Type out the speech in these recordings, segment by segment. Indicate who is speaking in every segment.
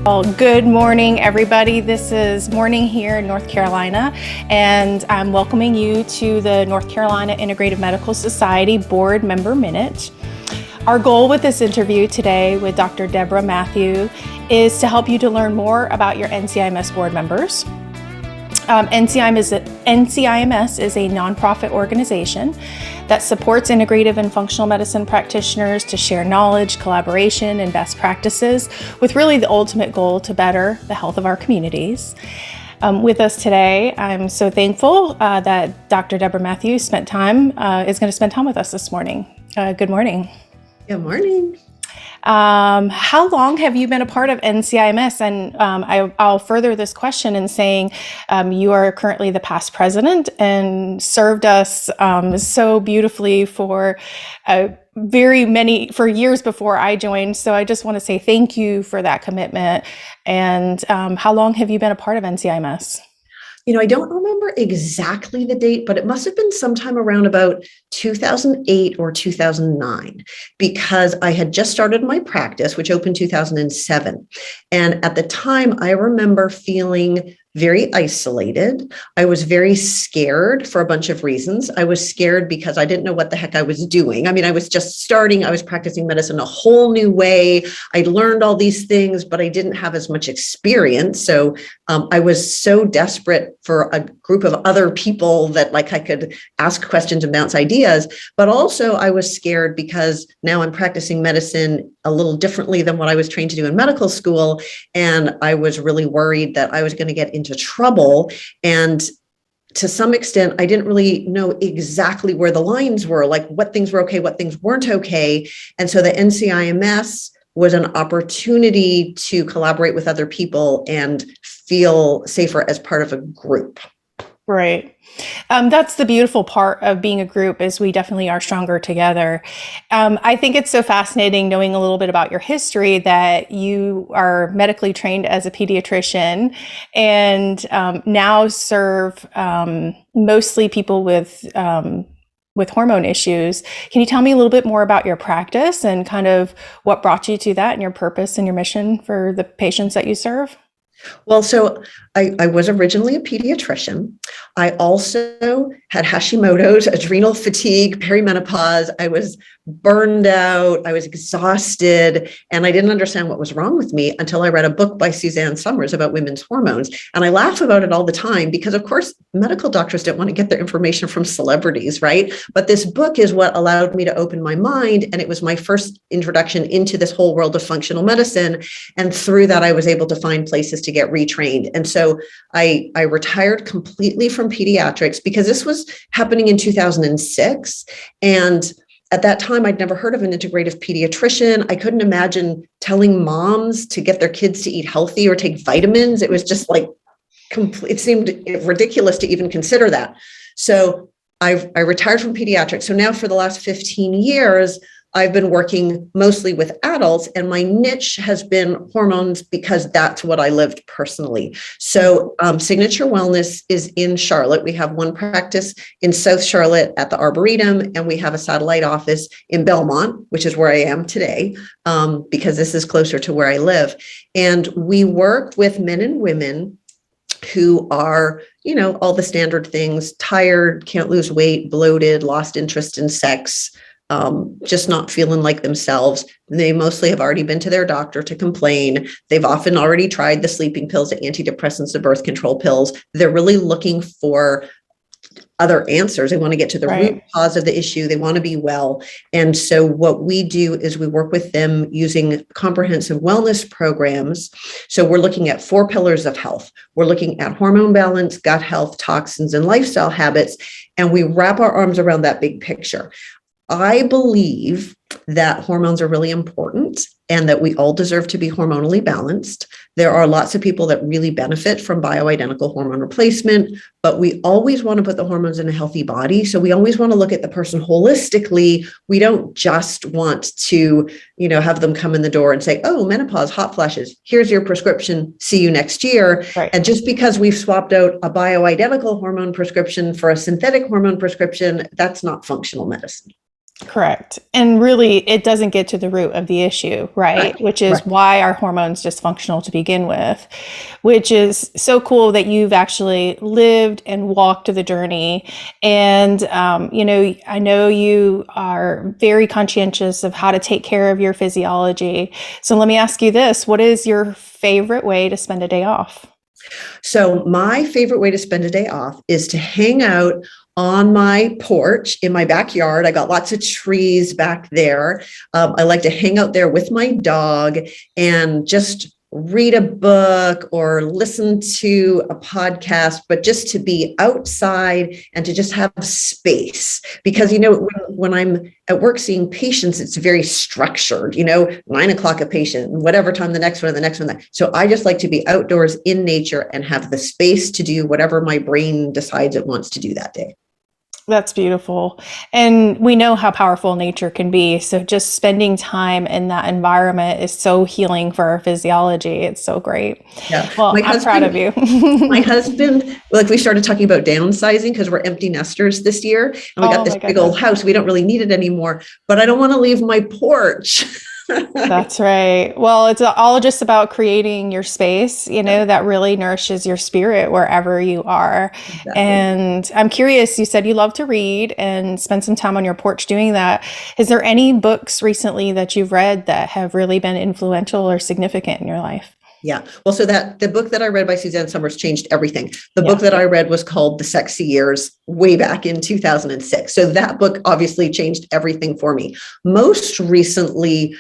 Speaker 1: Well, good morning, everybody. This is morning here in North Carolina, and I'm welcoming you to the North Carolina Integrative Medical Society Board Member Minute. Our goal with this interview today with Dr. Deborah Matthew is to help you to learn more about your NCIMS board members. NCIMS is a nonprofit organization that supports integrative and functional medicine practitioners to share knowledge, collaboration, and best practices with really the ultimate goal to better the health of our communities. With us today, I'm so thankful that Dr. Deborah Matthew is going to spend time with us this morning. Good morning.
Speaker 2: Good morning.
Speaker 1: How long have you been a part of NCIMS? And I'll further this question in saying you are currently the past president and served us so beautifully for years before I joined. So I just want to say thank you for that commitment. And how long have you been a part of NCIMS?
Speaker 2: I don't remember exactly the date, but it must have been sometime around about 2008 or 2009, because I had just started my practice, which opened 2007. And at the time, I remember feeling very isolated. I was very scared for a bunch of reasons. I was scared because I didn't know what the heck I was doing. I mean, I was just starting. I was practicing medicine a whole new way. I learned all these things, but I didn't have as much experience. So I was so desperate for a group of other people that I could ask questions and bounce ideas. But also I was scared because now I'm practicing medicine a little differently than what I was trained to do in medical school. And I was really worried that I was going to get into trouble. And to some extent, I didn't really know exactly where the lines were, like what things were okay, what things weren't okay. And so the NCIMS was an opportunity to collaborate with other people and feel safer as part of a group.
Speaker 1: Right. That's the beautiful part of being a group, is we definitely are stronger together. I think it's so fascinating knowing a little bit about your history, that you are medically trained as a pediatrician and now serve mostly people with hormone issues. Can you tell me a little bit more about your practice and kind of what brought you to that and your purpose and your mission for the patients that you serve?
Speaker 2: Well, so I was originally a pediatrician. I also had Hashimoto's, adrenal fatigue, perimenopause. I was burned out. I was exhausted, and I didn't understand what was wrong with me until I read a book by Suzanne Summers about women's hormones. And I laugh about it all the time because, of course, medical doctors don't want to get their information from celebrities, right? But this book is what allowed me to open my mind. And it was my first introduction into this whole world of functional medicine. And through that, I was able to find places to get retrained. And so I retired completely from pediatrics because this was happening in 2006. And at that time, I'd never heard of an integrative pediatrician. I couldn't imagine telling moms to get their kids to eat healthy or take vitamins. It was just it seemed ridiculous to even consider that. So I retired from pediatrics. So now for the last 15 years, I've been working mostly with adults, and my niche has been hormones because that's what I lived personally. So Signature Wellness is in Charlotte. We have one practice in South Charlotte at the Arboretum, and we have a satellite office in Belmont, which is where I am today, because this is closer to where I live. And we work with men and women who are, all the standard things: tired, can't lose weight, bloated, lost interest in sex, just not feeling like themselves. They mostly have already been to their doctor to complain. They've often already tried the sleeping pills, the antidepressants, the birth control pills. They're really looking for other answers. They want to get to the root cause of the issue. They want to be well. And so what we do is we work with them using comprehensive wellness programs. So we're looking at 4 pillars of health. We're looking at hormone balance, gut health, toxins, and lifestyle habits. And we wrap our arms around that big picture. I believe that hormones are really important and that we all deserve to be hormonally balanced. There are lots of people that really benefit from bioidentical hormone replacement, but we always want to put the hormones in a healthy body. So we always want to look at the person holistically. We don't just want to, have them come in the door and say, oh, menopause, hot flashes, here's your prescription, see you next year. Right. And just because we've swapped out a bioidentical hormone prescription for a synthetic hormone prescription, that's not functional medicine.
Speaker 1: Correct. And really, it doesn't get to the root of the issue, right?
Speaker 2: Right.
Speaker 1: Which is
Speaker 2: Right.
Speaker 1: why our hormones dysfunctional to begin with, which is so cool that you've actually lived and walked the journey. And, I know you are very conscientious of how to take care of your physiology. So let me ask you this. What is your favorite way to spend a day off?
Speaker 2: So my favorite way to spend a day off is to hang out on my porch in my backyard. I got lots of trees back there. I like to hang out there with my dog and just read a book or listen to a podcast, but just to be outside and to just have space. Because, when I'm at work seeing patients, it's very structured, 9 o'clock a patient, and whatever time the next one, and the next one. So I just like to be outdoors in nature and have the space to do whatever my brain decides it wants to do that day.
Speaker 1: That's beautiful. And we know how powerful nature can be. So just spending time in that environment is so healing for our physiology. It's so great.
Speaker 2: Yeah.
Speaker 1: Well, I'm proud of you.
Speaker 2: My husband, like we started talking about downsizing because we're empty nesters this year and we got
Speaker 1: Oh
Speaker 2: this
Speaker 1: my
Speaker 2: big old
Speaker 1: goodness.
Speaker 2: house. We don't really need it anymore, but I don't want to leave my porch.
Speaker 1: That's right. Well, it's all just about creating your space,
Speaker 2: Yeah,
Speaker 1: that really nourishes your spirit wherever you are.
Speaker 2: exactly.
Speaker 1: And I'm curious, you said you love to read and spend some time on your porch doing that. Is there any books recently that you've read that have really been influential or significant in your life?
Speaker 2: Yeah. Well, so that the book that I read by Suzanne Summers changed everything. The book
Speaker 1: Yeah.
Speaker 2: that I read was called The Sexy Years way back in 2006. So that book obviously changed everything for me. Most recently,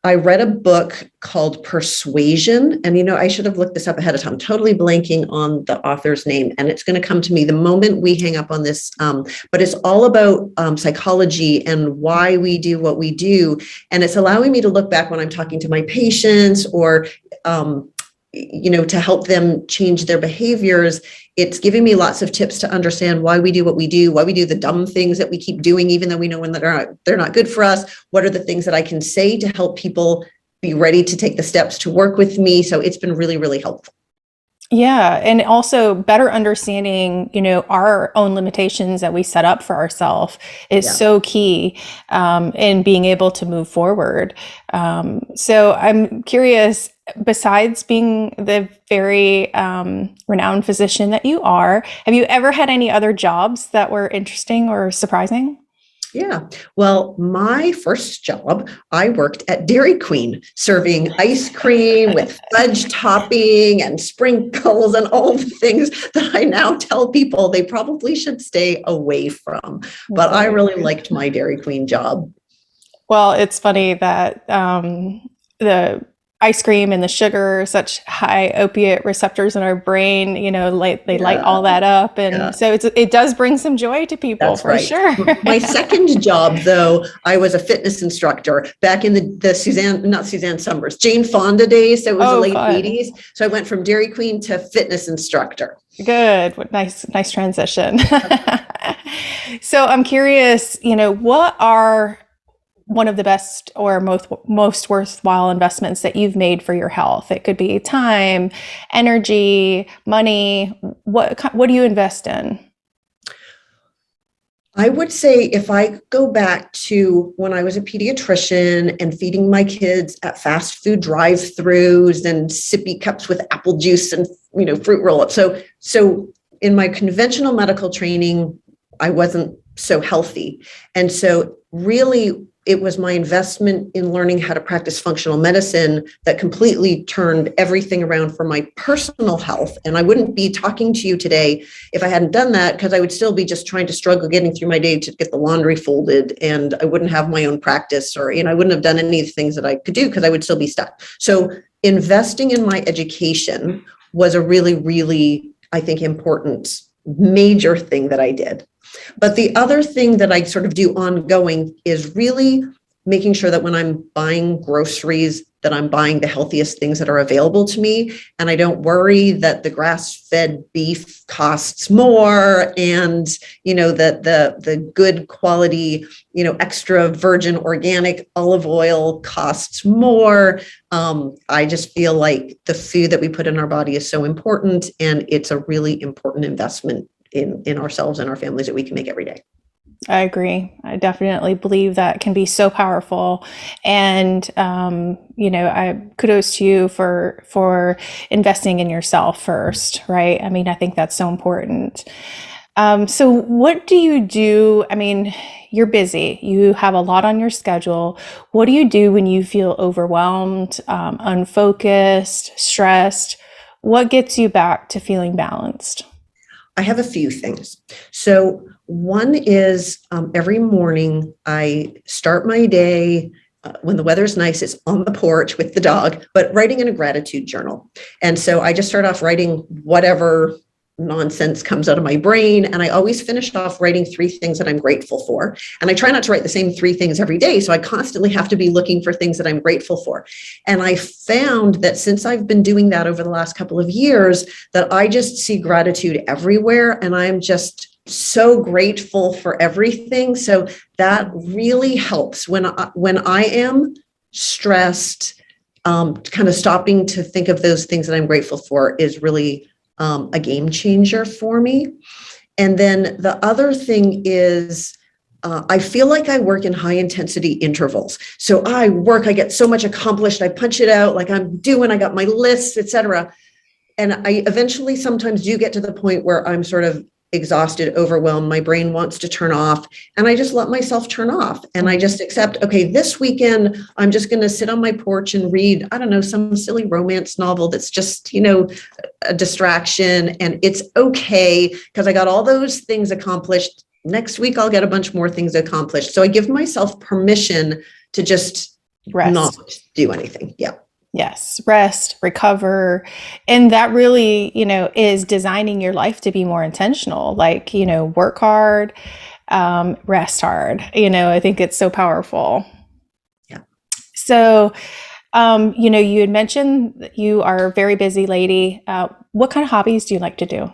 Speaker 2: I read a book called Persuasion. And, I should have looked this up ahead of time. I'm totally blanking on the author's name. And it's going to come to me the moment we hang up on this. But it's all about psychology and why we do what we do. And it's allowing me to look back when I'm talking to my patients or, to help them change their behaviors. It's giving me lots of tips to understand why we do what we do, why we do the dumb things that we keep doing, even though we know when they're not good for us. What are the things that I can say to help people be ready to take the steps to work with me? So it's been really, really helpful.
Speaker 1: Yeah, and also better understanding, our own limitations that we set up for ourselves is
Speaker 2: Yeah.
Speaker 1: so key in being able to move forward. So I'm curious, besides being the very renowned physician that you are, have you ever had any other jobs that were interesting or surprising?
Speaker 2: Yeah. Well, my first job, I worked at Dairy Queen serving ice cream with fudge topping and sprinkles and all the things that I now tell people they probably should stay away from. But
Speaker 1: That's
Speaker 2: I really
Speaker 1: amazing.
Speaker 2: liked my Dairy Queen job.
Speaker 1: Well, it's funny that the ice cream and the sugar are such high opiate receptors in our brain, they light
Speaker 2: Yeah.
Speaker 1: all that up.
Speaker 2: Yeah.
Speaker 1: And so it does bring some joy to people
Speaker 2: That's
Speaker 1: for
Speaker 2: right.
Speaker 1: sure.
Speaker 2: My second job, though, I was a fitness instructor back in not Suzanne Summers, Jane Fonda days. So it was the
Speaker 1: Oh,
Speaker 2: late
Speaker 1: fun.
Speaker 2: 80s. So I went from Dairy Queen to fitness instructor.
Speaker 1: Good. Nice transition. So I'm curious, what are one of the best or most worthwhile investments that you've made for your health? It could be time, energy, money. What do you invest in?
Speaker 2: I would say if I go back to when I was a pediatrician and feeding my kids at fast food drive-throughs and sippy cups with apple juice and fruit roll-ups. So in my conventional medical training, I wasn't so healthy. And so really it was my investment in learning how to practice functional medicine that completely turned everything around for my personal health. And I wouldn't be talking to you today if I hadn't done that, because I would still be just trying to struggle getting through my day to get the laundry folded, and I wouldn't have my own practice, or I wouldn't have done any of the things that I could do because I would still be stuck. So investing in my education was a really, really, I think, important major thing that I did. But the other thing that I sort of do ongoing is really making sure that when I'm buying groceries, that I'm buying the healthiest things that are available to me. And I don't worry that the grass-fed beef costs more and, that the good quality, extra virgin organic olive oil costs more. I just feel like the food that we put in our body is so important, and it's a really important investment in ourselves and our families that we can make every day.
Speaker 1: I agree. I definitely believe that can be so powerful. And I kudos to you for investing in yourself first, right? I mean, I think that's so important. So what do you do? I mean, you're busy. You have a lot on your schedule. What do you do when you feel overwhelmed, unfocused, stressed? What gets you back to feeling balanced?
Speaker 2: I have a few things. So one is every morning I start my day when the weather's nice, it's on the porch with the dog, but writing in a gratitude journal. And so I just start off writing whatever nonsense comes out of my brain. And I always finish off writing 3 things that I'm grateful for. And I try not to write the same 3 things every day. So I constantly have to be looking for things that I'm grateful for. And I found that since I've been doing that over the last couple of years, that I just see gratitude everywhere. And I'm just so grateful for everything. So that really helps when I am stressed. Kind of stopping to think of those things that I'm grateful for is really a game changer for me. And then the other thing is I feel like I work in high intensity intervals. So I get so much accomplished. I punch it out like I got my lists, etc. And I eventually sometimes do get to the point where I'm sort of exhausted, overwhelmed. My brain wants to turn off, and I just let myself turn off. And I just accept, okay, this weekend, I'm just going to sit on my porch and read, I don't know, some silly romance novel that's just, a distraction. And it's okay because I got all those things accomplished. Next week, I'll get a bunch more things accomplished. So I give myself permission to just
Speaker 1: Rest.
Speaker 2: not do anything. Yeah.
Speaker 1: Yes, rest, recover. And that really, is designing your life to be more intentional, like, work hard, rest hard. I think it's so powerful.
Speaker 2: Yeah.
Speaker 1: So, you had mentioned that you are a very busy lady. What kind of hobbies do you like to do?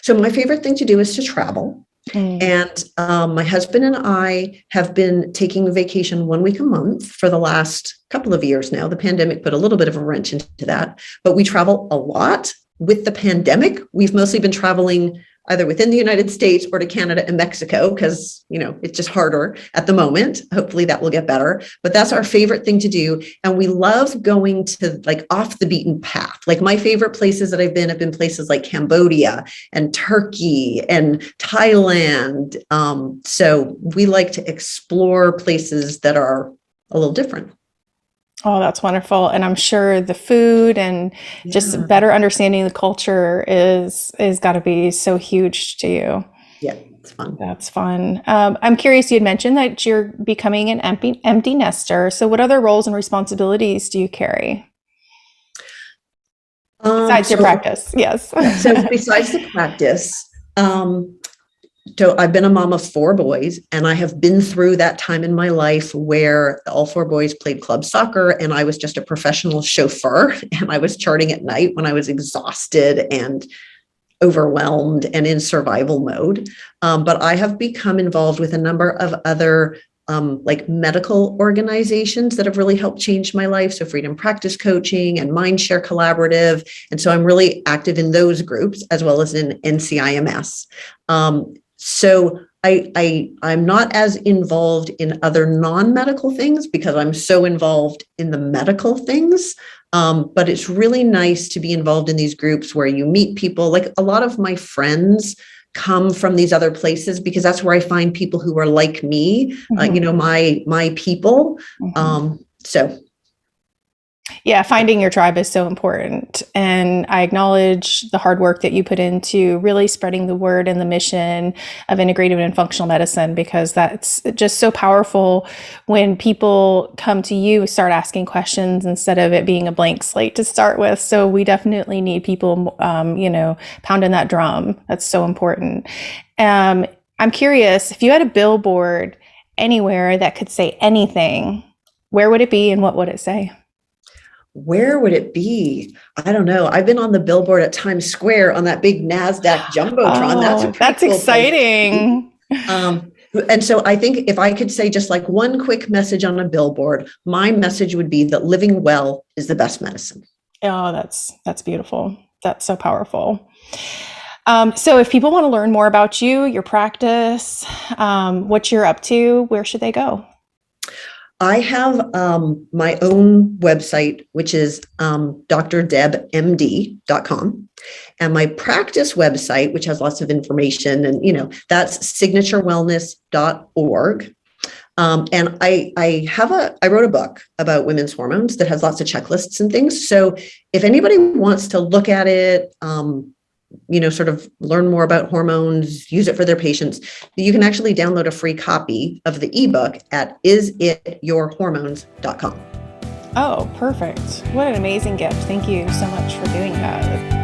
Speaker 2: So my favorite thing to do is to travel. And my husband and I have been taking vacation 1 week a month for the last couple of years now. The pandemic put a little bit of a wrench into that, but we travel a lot. With the pandemic, we've mostly been traveling either within the United States or to Canada and Mexico because, it's just harder at the moment. Hopefully that will get better, but that's our favorite thing to do. And we love going to like off the beaten path. Like my favorite places that I've been have been places like Cambodia and Turkey and Thailand. So we like to explore places that are a little different.
Speaker 1: Oh, that's wonderful. And I'm sure the food and just better understanding the culture is got to be so huge to you.
Speaker 2: Yeah, it's fun.
Speaker 1: That's fun. I'm curious, you had mentioned that you're becoming an empty nester. So what other roles and responsibilities do you carry? Besides your practice, yes.
Speaker 2: So besides the practice, so I've been a mom of 4 boys, and I have been through that time in my life where all 4 boys played club soccer and I was just a professional chauffeur, and I was charting at night when I was exhausted and overwhelmed and in survival mode. But I have become involved with a number of other like medical organizations that have really helped change my life. So Freedom Practice Coaching and Mindshare Collaborative. And so I'm really active in those groups as well as in NCIMS. So I'm not as involved in other non-medical things because I'm so involved in the medical things. But it's really nice to be involved in these groups where you meet people. Like a lot of my friends come from these other places because that's where I find people who are like me, my people. So.
Speaker 1: Yeah, finding your tribe is so important. And I acknowledge the hard work that you put into really spreading the word and the mission of integrative and functional medicine, because that's just so powerful when people come to you, start asking questions instead of it being a blank slate to start with. So we definitely need people, pounding that drum. That's so important. I'm curious, if you had a billboard anywhere that could say anything, where would it be and what would it say?
Speaker 2: Where would it be? I don't know. I've been on the billboard at Times Square on that big NASDAQ Jumbotron.
Speaker 1: That's
Speaker 2: cool
Speaker 1: exciting.
Speaker 2: And so I think if I could say just like one quick message on a billboard, my message would be that living well is the best medicine.
Speaker 1: Oh, that's beautiful. That's so powerful. So if people want to learn more about you, your practice, what you're up to, where should they go?
Speaker 2: I have my own website, which is drdebmd.com. And my practice website, which has lots of information, and that's signaturewellness.org. And I wrote a book about women's hormones that has lots of checklists and things. So if anybody wants to look at it, sort of learn more about hormones, use it for their patients, you can actually download a free copy of the ebook at isityourhormones.com.
Speaker 1: Oh, perfect. What an amazing gift. Thank you so much for doing that.